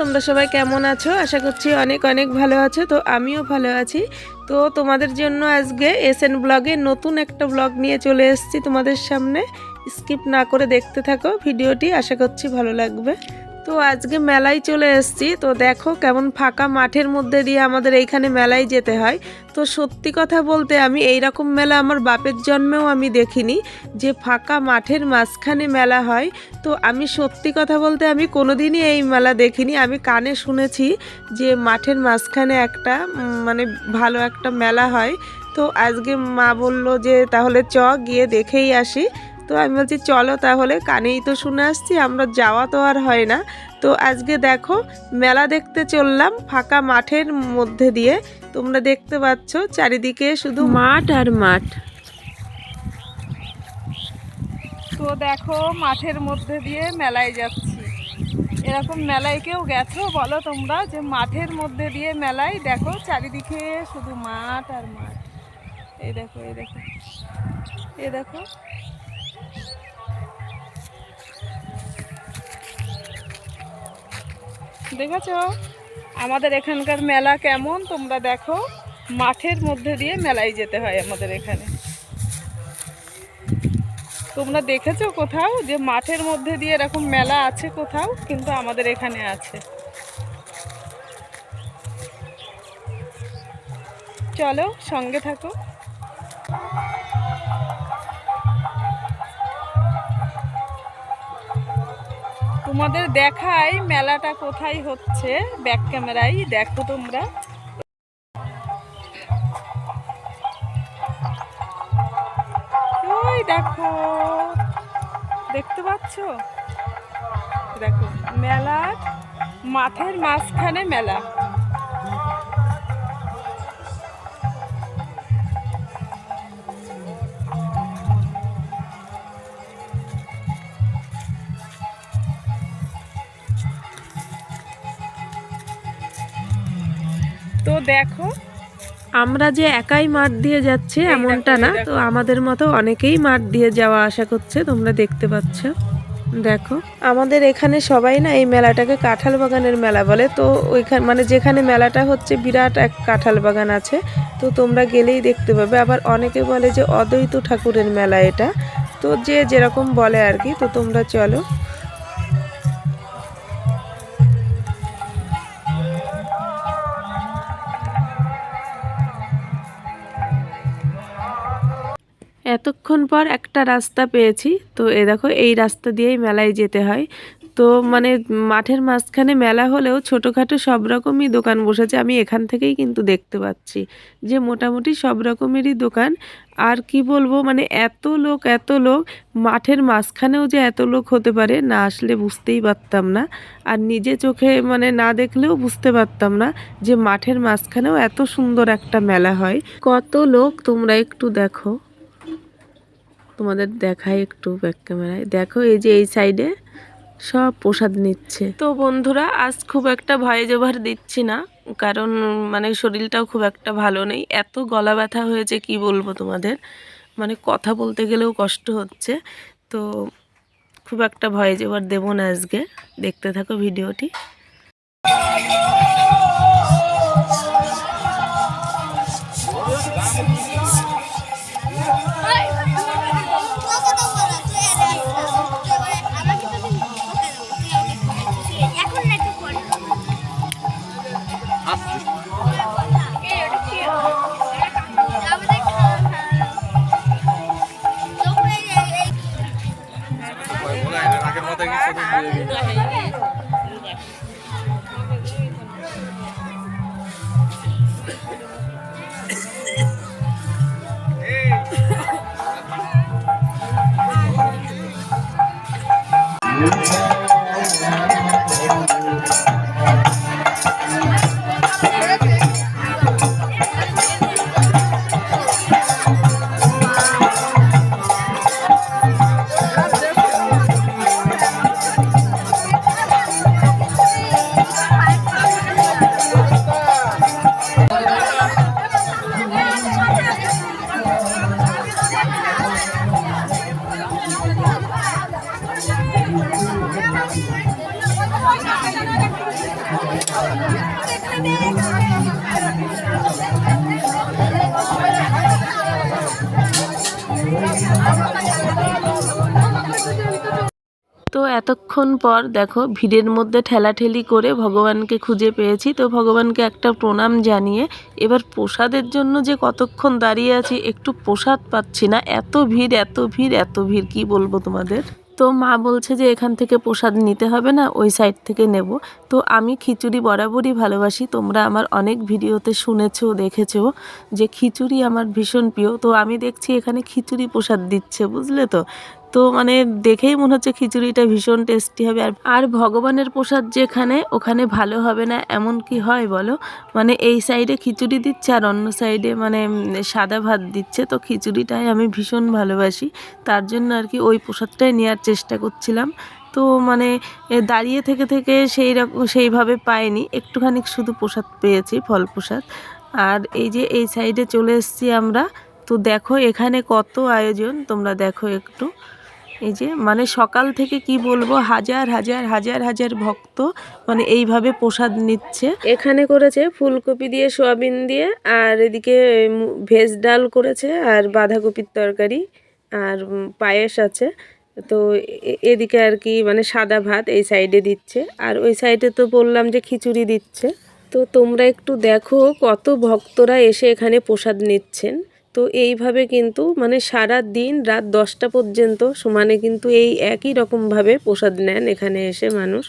তোমরা সবাই কেমন আছো? আশা করছি অনেক অনেক ভালো আছো। তো আমিও ভালো আছি। তো তোমাদের জন্য আজকে এসএন ব্লগে নতুন একটা ব্লগ নিয়ে চলে এসেছি তোমাদের সামনে। স্কিপ না করে দেখতে থাকো ভিডিওটি, আশা করছি ভালো লাগবে। তো আজকে মেলায় চলে এসেছি। তো দেখো কেমন ফাঁকা মাঠের মধ্যে দিয়ে আমাদের এইখানে মেলায় যেতে হয়। তো সত্যি কথা বলতে আমি এই রকম মেলা আমার বাপের জন্মেও আমি দেখিনি, যে ফাঁকা মাঠের মাঝখানে মেলা হয়। তো আমি সত্যি কথা বলতে আমি কোনোদিনই এই মেলা দেখিনি। আমি কানে শুনেছি যে মাঠের মাঝখানে একটা মানে ভালো একটা মেলা হয়। তো আজকে মা বলল যে তাহলে গিয়ে দেখেই আসি। তো আমি বলছি চলো তাহলে, কানেই তো শুনে আসছি, আমরা যাওয়া তো আর হয় না। তো আজকে দেখো মেলা দেখতে চললাম ফাঁকা মাঠের মধ্যে দিয়ে। তোমরা দেখতে পাচ্ছ চারিদিকে শুধু মাঠ আর মাঠ। তো দেখো মাঠের মধ্যে দিয়ে মেলায় যাচ্ছি। এরকম মেলায় কেউ গেছো বলো তোমরা, যে মাঠের মধ্যে দিয়ে মেলায়? দেখো চারিদিকে শুধু মাঠ আর মাঠ। এই দেখো এই দেখো এই দেখো। দেখেছো আমাদের এখানকার মেলা কেমন? তোমরা দেখো মাঠের মধ্যে দিয়ে মেলায় যেতে হয় আমাদের এখানে। তোমরা দেখেছো কোথাও যে মাঠের মধ্যে দিয়ে এরকম মেলা আছে কোথাও? কিন্তু আমাদের এখানে আছে। চলো সঙ্গে থাকো। তোমাদের দেখাই মেলাটা কোথায় হচ্ছে, ব্যাক ক্যামেরায় দেখো তোমরা। ওই দেখো, দেখতে পাচ্ছ? দেখো মেলার মাঠের মাঝখানে মেলা। তো দেখো আমরা যে একাই মাঠ দিয়ে যাচ্ছে এমনটা না, তো আমাদের মতো অনেকেই মাঠ দিয়ে যাওয়া আসা করছে, তোমরা দেখতে পাচ্ছ। দেখো আমাদের এখানে সবাই না এই মেলাটাকে কাঁঠাল বাগানের মেলা বলে। তো ওইখানে মানে যেখানে মেলাটা হচ্ছে বিরাট এক কাঁঠাল বাগান আছে। তো তোমরা গেলেই দেখতে পাবে। আবার অনেকে বলে যে অদ্বৈত ঠাকুরের মেলা এটা। তো যে যেরকম বলে আর কি। তো তোমরা চলো। এতক্ষণ পর একটা রাস্তা পেয়েছি। তো দেখো এই রাস্তা দিয়েই মেলায় যেতে হয়। তো মানে মাঠের মাঝখানে মেলা হলেও ছোটোখাটো সব রকমই দোকান বসেছে। আমি এখান থেকেই কিন্তু দেখতে পাচ্ছি যে মোটামুটি সব রকমেরই দোকান। আর কি বলবো, মানে এত লোক মাঠের মাঝখানেও যে এত লোক হতে পারে, না আসলে বুঝতেই পারতাম না। আর নিজে চোখে মানে না দেখলেও বুঝতে পারতাম না যে মাঠের মাঝখানেও এত সুন্দর একটা মেলা হয়। কত লোক তোমরা একটু দেখো, তোমাদের দেখাই একটু ব্যাক ক্যামেরায়। দেখো এই যে এই সাইডে সব প্রসাদ নিচ্ছে। তো বন্ধুরা আজ খুব একটা ভয়ে জোভার দিচ্ছি না, কারণ মানে শরীরটাও খুব একটা ভালো নেই। এত গলা ব্যথা হয়েছে কি বলবো তোমাদের, মানে কথা বলতে গেলেও কষ্ট হচ্ছে। তো খুব একটা ভয়ে জোভার দেবো না আজকে। দেখতে থাকো ভিডিওটি। তো এতক্ষণ পর দেখো ভিড়ের মধ্যে ঠেলাঠেলি করে ভগবানকে খুঁজে পেয়েছি। তো ভগবানকে একটা প্রণাম জানিয়ে এবার প্রসাদের জন্য যে কতক্ষণ দাঁড়িয়ে আছি, একটু প্রসাদ পাচ্ছি না, এত ভিড় এত ভিড় এত ভিড়, কি বলবো তোমাদের। তো মা বলছে যে এখান থেকে প্রসাদ নিতে হবে না, ওই সাইড থেকে নেব। তো আমি খিচুড়ি বরাবরই ভালোবাসি, তোমরা আমার অনেক ভিডিওতে শুনেছো দেখেছো যে খিচুড়ি আমার ভীষণ প্রিয়। তো আমি দেখছি এখানে খিচুড়ি প্রসাদ দিচ্ছে, বুঝলে তো। তো মানে দেখেই মনে হচ্ছে খিচুড়িটা ভীষণ টেস্টি হবে। আর ভগবানের প্রসাদ যেখানে, ওখানে ভালো হবে না এমন কি হয় বলো। মানে এই সাইডে খিচুড়ি দিচ্ছে আর অন্য সাইডে মানে সাদা ভাত দিচ্ছে। তো খিচুড়িটাই আমি ভীষণ ভালোবাসি, তার জন্য আর কি ওই প্রসাদটাই নেওয়ার চেষ্টা করছিলাম। তো মানে দাঁড়িয়ে থেকে থেকে সেইভাবে পাইনি, একটুখানি শুধু প্রসাদ পেয়েছি, ফল প্রসাদ। আর এই যে এই সাইডে চলে এসেছি আমরা। তো দেখো এখানে কত আয়োজন, তোমরা দেখো একটু। এই যে মানে সকাল থেকে কি বলবো, হাজার হাজার হাজার হাজার ভক্ত মানে এইভাবে প্রসাদ নিচ্ছে। এখানে করেছে ফুলকপি দিয়ে, সোয়াবিন দিয়ে, আর এদিকে ভেজ ডাল করেছে, আর বাঁধাকপির তরকারি, আর পায়েস আছে। তো এদিকে আর কি মানে সাদা ভাত এই সাইডে দিচ্ছে, আর ওই সাইডে তো বললাম যে খিচুড়ি দিচ্ছে। তো তোমরা একটু দেখো কত ভক্তরা এসে এখানে প্রসাদ নিচ্ছেন। তো এইভাবে কিন্তু মানে সারা দিন রাত 10টা পর্যন্ত সমানে কিন্তু এই একই রকমভাবে প্রসাদ নেন এখানে এসে মানুষ।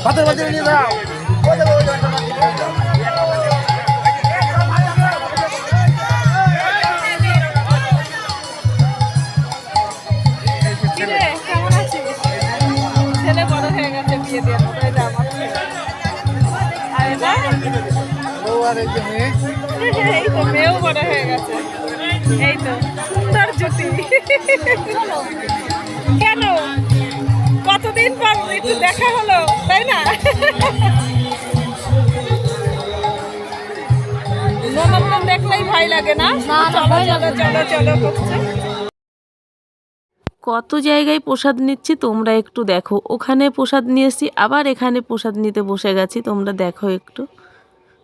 ভাতের মধ্যে নিয়ে যাও। কেমন আছিস? ছেলে বড় হয়ে গেছে, বিয়ে দিয়ে দেবো, এই যে আমার ছেলে। আর এটা? এই তো মেয়েও বড় হয়ে গেছে। এই তো সুন্দর জুটি। কেন কতদিন পর একটু দেখা হলো, তাই না? ননদ দেখলেই ভয় লাগে না? চলো চলো চলো চলো করছে। কত জায়গায় প্রসাদ নিচ্ছি তোমরা একটু দেখো, ওখানে প্রসাদ নিয়েছি, আবার এখানে প্রসাদ নিতে বসে গেছি, তোমরা দেখো একটু।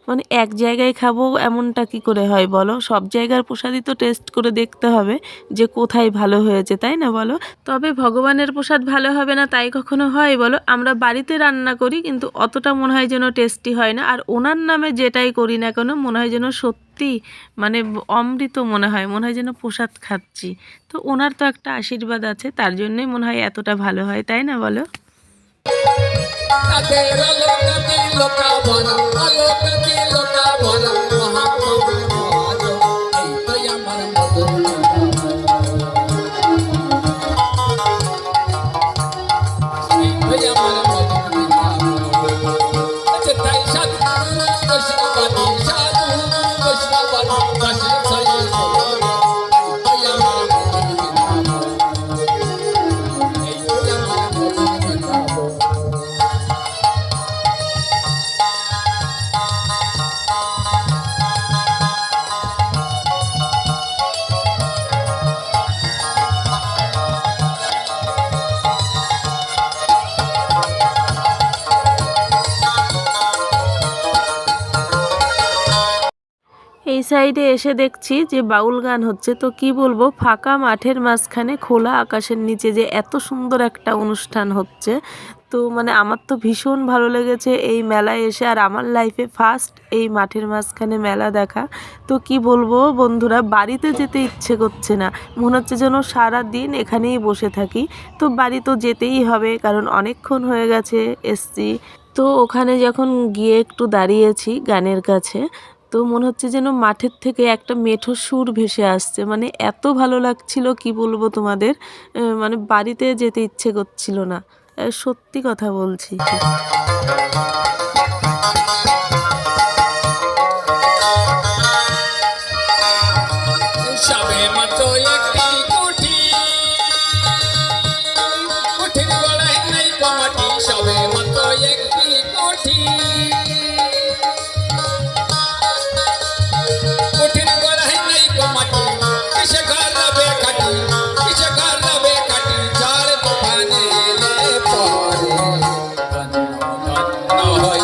মানে এক জায়গায় খাবো এমনটা কি করে হয় বলো, সব জায়গার প্রসাদই তো টেস্ট করে দেখতে হবে যে কোথায় ভালো হয়েছে, তাই না বলো। তবে ভগবানের প্রসাদ ভালো হবে না তাই কখনো হয় বলো। আমরা বাড়িতে রান্না করি কিন্তু অতটা মনে হয় যেন টেস্টি হয় না, আর ওনার নামে যেটাই করি না কেন মনে হয় যেন সত্যি মানে অমৃত মনে হয়, মনে হয় যেন প্রসাদ খাচ্ছি। তো ওনার তো একটা আশীর্বাদ আছে, তার জন্যই মনে হয় এতটা ভালো হয়, তাই না বলো। এই সাইডে এসে দেখছি যে বাউল গান হচ্ছে। তো কি বলবো, ফাঁকা মাঠের মাঝখানে খোলা আকাশের নিচে যে এত সুন্দর একটা অনুষ্ঠান হচ্ছে, তো মানে আমার তো ভীষণ ভালো লেগেছে এই মেলায় এসে। আর আমার লাইফে ফার্স্ট এই মাঠের মাঝখানে মেলা দেখা। তো কি বলবো বন্ধুরা, বাড়িতে যেতে ইচ্ছে করছে না, মনে হচ্ছে যেন সারা দিন এখানেই বসে থাকি। তো বাড়ি তো যেতেই হবে, কারণ অনেকক্ষণ হয়ে গেছে এসছি। তো ওখানে যখন গিয়ে একটু দাঁড়িয়েছি গানের কাছে, তো মনে হচ্ছে যেন মাঠের থেকে একটা মেঠো সুর ভেসে আসছে, মানে এত ভালো লাগছিল কি বলবো তোমাদের। মানে বাড়িতে যেতে ইচ্ছে করছিল না, সত্যি কথা বলছি। মাটি সবে মাত্র একটি কোঠি কোঠির গড়াই নাই কো মাটি কিসে খারাবে কাটি কিসে খারাবে কাটি ঝড় তুফানে এলে পরে ধন্য হয়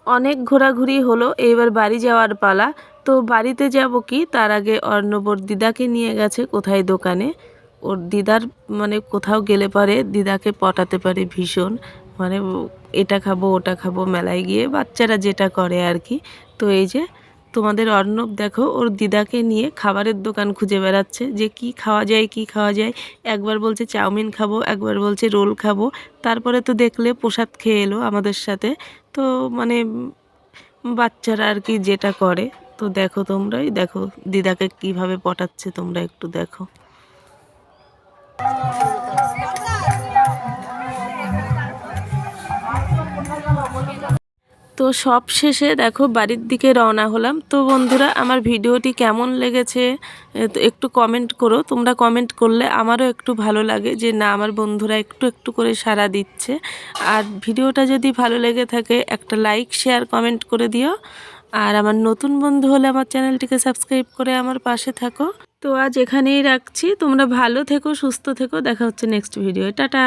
অনেক ঘোরাঘুরি হলো, এইবার বাড়ি যাওয়ার পালা। তো বাড়িতে যাব কি তার আগে অর্ণব ওর দিদাকে নিয়ে গেছে কোথায় দোকানে। ওর দিদার মানে কোথাও গেলে পরে দিদাকে পটাতে পারে ভীষণ, মানে এটা খাবো ওটা খাবো মেলায় গিয়ে বাচ্চারা যেটা করে আর কি। তো এই যে তোমাদের অর্ণব দেখো ওর দিদাকে নিয়ে খাবারের দোকান খুঁজে বেড়াচ্ছে যে কি খাওয়া যায় কি খাওয়া যায়। একবার বলছে চাউমিন খাবো, একবার বলছে রোল খাবো। তারপরে তো দেখলে প্রসাদ খেয়ে এলো আমাদের সাথে। তো মানে বাচ্চারা আর কি যেটা করে। তো দেখো তোমরাই দেখো দিদাকে কিভাবে পটাচ্ছে, তোমরা একটু দেখো। তো সব শেষে দেখো বাড়ির দিকে রওনা হলাম। তো বন্ধুরা আমার ভিডিওটি কেমন লেগেছে তো একটু কমেন্ট করো। তোমরা কমেন্ট করলে আমারও একটু ভালো লাগে যে না আমার বন্ধুরা একটু একটু করে সাড়া দিচ্ছে। আর ভিডিওটা যদি ভালো লেগে থাকে একটা লাইক শেয়ার কমেন্ট করে দিও। আর আমার নতুন বন্ধু হলে আমার চ্যানেলটিকে সাবস্ক্রাইব করে আমার পাশে থাকো। তো আজ এখানেই রাখছি, তোমরা ভালো থেকো সুস্থ থেকো, দেখা হচ্ছে নেক্সট ভিডিও। টাটা।